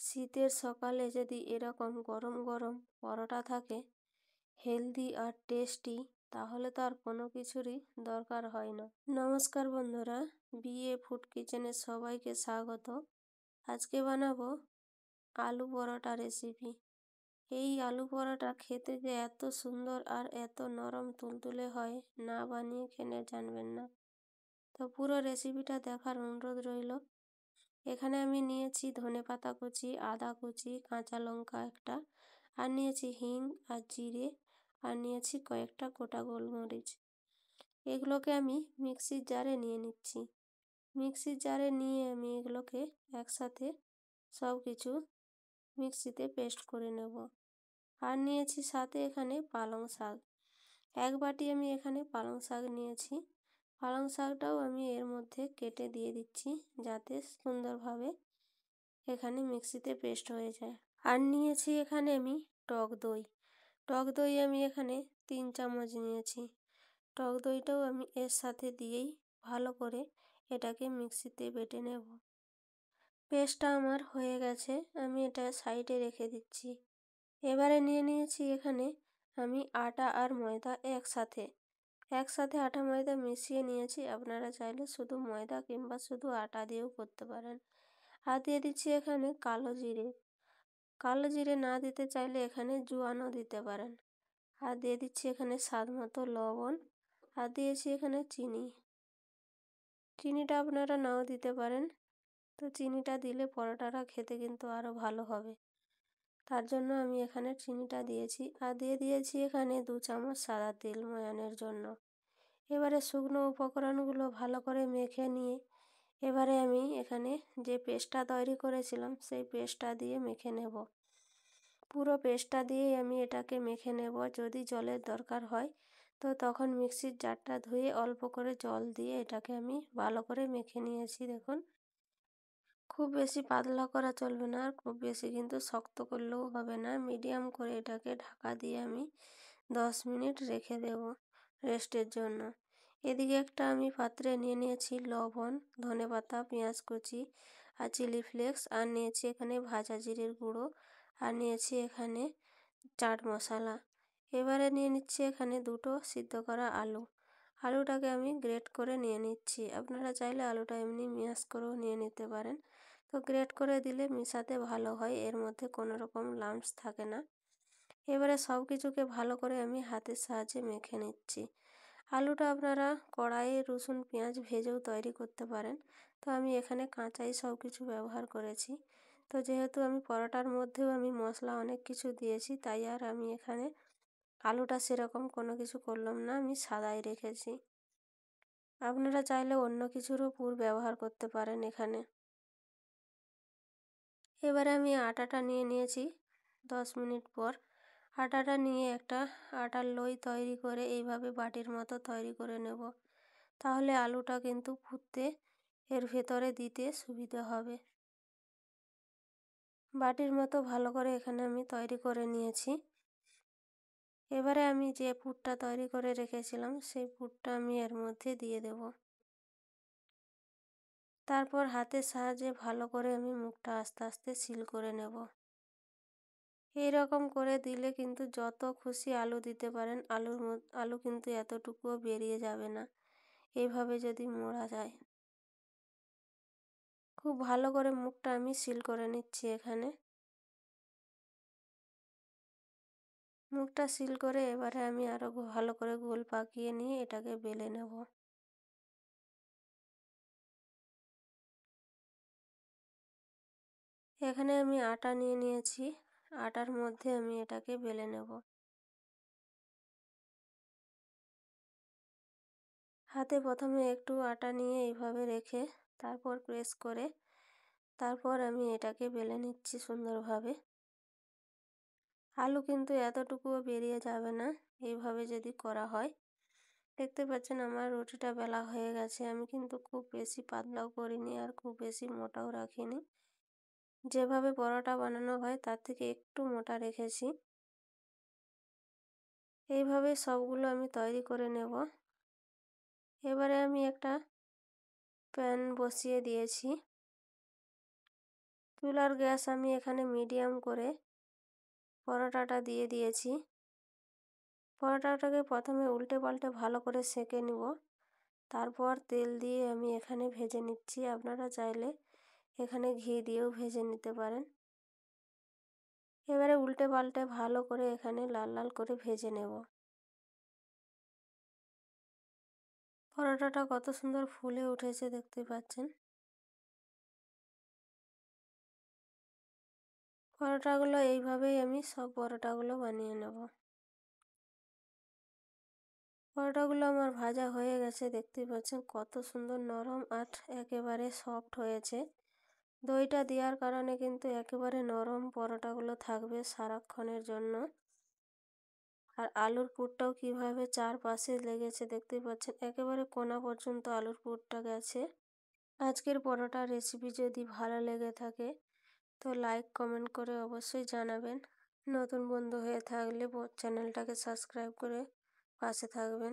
শীতের সকালে যদি এরকম গরম গরম পরোটা থাকে, হেলদি আর টেস্টি, তাহলে তো আর কোনো কিছুরই দরকার হয় না। নমস্কার বন্ধুরা, বিএ ফুড কিচেনে সবাইকে স্বাগত। আজকে বানাবো আলু পরোটা রেসিপি। এই আলু পরোটা খেতে যে এত সুন্দর আর এত নরম তুলতুলে হয়, না বানিয়ে খেলে জানবেন না। তো পুরো রেসিপিটা দেখার অনুরোধ রইল। এখানে আমি নিয়েছি ধনেপাতা কুচি, আদা কুচি, কাঁচা লঙ্কা একটা, আর নিয়েছি হিং আর জিরে, আর নিয়েছি কয়েকটা গোটা গোলমরিচ। এগুলোকে আমি মিক্সির জারে নিয়ে নিচ্ছি। মিক্সির জারে নিয়ে আমি এগুলোকে একসাথে সব কিছু মিক্সিতে পেস্ট করে নেব। আর নিয়েছি সাথে এখানে পালং শাক। এক বাটি আমি এখানে পালং শাক নিয়েছি। পালং শাকটাও আমি এর মধ্যে কেটে দিয়ে দিচ্ছি, যাতে সুন্দরভাবে এখানে মিক্সিতে পেস্ট হয়ে যায়। আর নিয়েছি এখানে আমি টক দই। টক দই আমি এখানে 3 চামচ নিয়েছি। টক দইটাও আমি এর সাথে দিয়েই ভালো করে এটাকে মিক্সিতে বেটে নেব। পেস্টটা আমার হয়ে গেছে, আমি এটা সাইডে রেখে দিচ্ছি। এবারে নিয়ে নিয়েছি এখানে আমি আটা আর ময়দা একসাথে আটা ময়দা মিশিয়ে নিয়েছি। আপনারা চাইলে শুধু ময়দা কিংবা শুধু আটা দিয়েও করতে পারেন। আর দিয়ে দিচ্ছি এখানে কালো জিরে না দিতে চাইলে এখানে জোয়ানও দিতে পারেন। আর দিয়ে দিচ্ছি এখানে স্বাদ মতো লবণ, আর দিয়েছি এখানে চিনিটা আপনারা নাও দিতে পারেন। তো চিনিটা দিলে পরোটাটা খেতে কিন্তু আরও ভালো হবে, তার জন্য আমি এখানে চিনিটা দিয়েছি। আর দিয়ে দিয়েছি এখানে 2 চামচ সাদা তেল ময়ানের জন্য। এবারে শুকনো উপকরণগুলো ভালো করে মেখে নিয়ে এবারে আমি এখানে যে পেস্টটা তৈরি করেছিলাম সেই পেস্টটা দিয়ে মেখে নেব। পুরো পেস্টটা দিয়েই আমি এটাকে মেখে নেব। যদি জলের দরকার হয় তো তখন মিক্সির জারটা ধুয়ে অল্প করে জল দিয়ে এটাকে আমি ভালো করে মেখে নিয়েছি। দেখুন, খুব বেশি পাতলা করা চলবে না, আর খুব বেশি কিন্তু শক্ত করলেও হবে না। মিডিয়াম করে এটাকে ঢাকা দিয়ে আমি 10 মিনিট রেখে দেব রেস্টের জন্য। এদিকে একটা আমি পাত্রে নিয়ে নিয়েছি লবণ, ধনেপাতা, পেঁয়াজ কুচি আর চিলি ফ্লেক্স, আর নিয়েছি এখানে ভাজা জিরের গুঁড়ো, আর নিয়েছি এখানে চাট মশলা। এবারে নিয়ে নিচ্ছি এখানে 2টো সিদ্ধ করা আলুটাকে আমি গ্রেট করে নিয়ে নিচ্ছি। আপনারা চাইলে আলুটা এমনি ম্যাশ করেও নিয়ে নিতে পারেন। তো গ্রেট করে দিলে মেশাতে ভালো হয়, এর মধ্যে কোনো রকম লাম্পস থাকে না। এবারে সব কিছুকে ভালো করে আমি হাতের সাহায্যে মেখে নিচ্ছি। আলুটা আপনারা কড়াইয়ে রসুন পেঁয়াজ ভেজেও তৈরি করতে পারেন। তো আমি এখানে কাঁচাই সব কিছু ব্যবহার করেছি। তো যেহেতু আমি পরোটার মধ্যেও আমি মশলা অনেক কিছু দিয়েছি, তাই আর আমি এখানে আলুটা সেরকম কোনো কিছু করলাম না, আমি সাদাই রেখেছি। আপনারা চাইলে অন্য কিছুরও পুর ব্যবহার করতে পারেন এখানে। এবারে আমি আটাটা নিয়ে নিয়েছি 10 মিনিট পর। আটাটা নিয়ে একটা আটার লই তৈরি করে এইভাবে বাটির মতো তৈরি করে নেব। তাহলে আলুটা কিন্তু ফুটতে এর ভেতরে দিতে সুবিধে হবে। বাটির মতো ভালো করে এখানে আমি তৈরি করে নিয়েছি। এবারে আমি যে পুরটা তৈরি করে রেখেছিলাম সেই পুরটা আমি এর মধ্যে দিয়ে দেব। তারপর হাতের সাহায্যে ভালো করে আমি মুখটা আস্তে আস্তে সিল করে নেব। এই রকম করে দিলে কিন্তু যত খুশি আলু দিতে পারেন, আলু কিন্তু এতটুকুও বেরিয়ে যাবে না এইভাবে যদি মোড়া যায়। খুব ভালো করে মুখটা আমি সিল করে নিচ্ছি এখানে। মুখটা সিল করে এবারে আমি আরও ভালো করে গোল পাকিয়ে নিয়ে এটাকে বেলে নেব। এখানে আমি আটা নিয়ে নিয়েছি, আটার মধ্যে আমি এটাকে বেলে নেব। হাতে প্রথমে একটু আটা নিয়ে এইভাবে রেখে তারপর প্রেস করে তারপর আমি এটাকে বেলে নিচ্ছি সুন্দরভাবে। আলু কিন্তু এতটুকুও বেরিয়ে যাবে না এইভাবে যদি করা হয়। দেখতে পাচ্ছেন আমার রুটিটা বেলা হয়ে গেছে। আমি কিন্তু খুব বেশি পাতলাও করিনি আর খুব বেশি মোটাও রাখিনি। যেভাবে পরোটা বানানো হয় তার থেকে একটু মোটা রেখেছি। এইভাবে সবগুলো আমি তৈরি করে নেব। এবারে আমি একটা প্যান বসিয়ে দিয়েছি। চুলার গ্যাস আমি এখানে মিডিয়াম করে পরোটাটা দিয়ে দিয়েছি। পরোটাটাকে প্রথমে উল্টে পাল্টে ভালো করে সেঁকে নিব। তারপর তেল দিয়ে আমি এখানে ভেজে নিচ্ছি। আপনারা চাইলে এখানে ঘি দিয়েও ভেজে নিতে পারেন। এবারে উল্টে পাল্টে ভালো করে এখানে লাল লাল করে ভেজে নেব। পরোটাটা কত সুন্দর ফুলে উঠেছে দেখতে পাচ্ছেন। পরোটাগুলো এইভাবেই আমি সব পরোটাগুলো বানিয়ে নেব। পরোটাগুলো আমার ভাজা হয়ে গেছে, দেখতেই পাচ্ছেন কত সুন্দর নরম আর একেবারে সফট হয়েছে। দইটা দেওয়ার কারণে কিন্তু একেবারে নরম পরোটাগুলো থাকবে সারাক্ষণের জন্য। আর আলুর পুরটাও কিভাবে চারপাশে লেগেছে দেখতেই পাচ্ছেন, একেবারে কোণা পর্যন্ত আলুর পুরটা গেছে। আজকের পরোটার রেসিপি যদি ভালো লেগে থাকে তো লাইক কমেন্ট করে অবশ্যই জানাবেন। নতুন বন্ধু হয়ে থাকলে চ্যানেলটাকে সাবস্ক্রাইব করে পাশে থাকবেন।